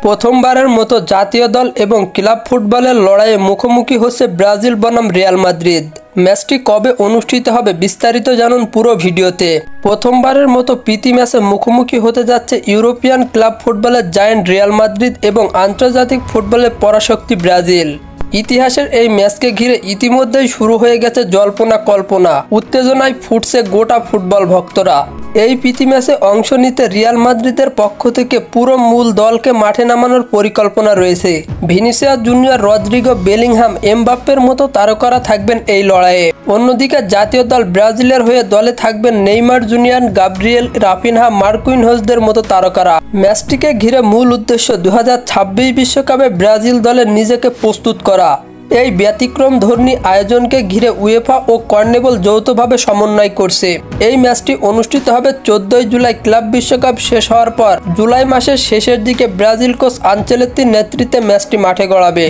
প্রথমবারের মতো জাতীয় দল এবং ক্লাব ফুটবলের লড়াইয়ে মুখোমুখি হচ্ছে ব্রাজিল বনাম রিয়াল মাদ্রিদ। ম্যাচটি কবে অনুষ্ঠিত হবে বিস্তারিত জানুন পুরো ভিডিওতে। প্রথমবারের মতো প্রীতি ম্যাচে মুখোমুখি হতে যাচ্ছে ইউরোপিয়ান ক্লাব ফুটবলের জায়ান্ট রিয়াল মাদ্রিদ এবং আন্তর্জাতিক ফুটবলের পরাশক্তি ব্রাজিল। ইতিহাসের এই ম্যাচকে ঘিরে ইতিমধ্যেই শুরু হয়ে গেছে জল্পনা কল্পনা, উত্তেজনায় ফুটছে গোটা ফুটবল ভক্তরা। এই প্রীতি ম্যাচে অংশ নিতে রিয়াল মাদ্রিদের পক্ষ থেকে পুরো মূল দলকে মাঠে নামানোর পরিকল্পনা রয়েছে। ভিনিসিয়াস জুনিয়র, রদ্রিগো, বেলিংহাম, এমবাপ্পের মতো তারকারা থাকবেন এই লড়াইয়ে। অন্যদিকে জাতীয় দল ব্রাজিলের হয়ে দলে থাকবেন নেইমার জুনিয়র, গাব্রিয়েল, রাফিনহা, মার্কুইনহোসদের মতো তারকারা। ম্যাচটিকে ঘিরে মূল উদ্দেশ্য 2026 বিশ্বকাপে ব্রাজিল দলের নিজেকে প্রস্তুত করা। এই ব্যতিক্রমধর্মী আয়োজনকে ঘিরে উয়েফা ও কনমেবল যৌথভাবে সমন্বয় করছে। এই ম্যাচটি অনুষ্ঠিত হবে 14 জুলাই। ক্লাব বিশ্বকাপ শেষ হওয়ার পর জুলাই মাসের শেষের দিকে ব্রাজিল কোচ আনচেলত্তির নেতৃত্বে ম্যাচটি মাঠে গড়াবে।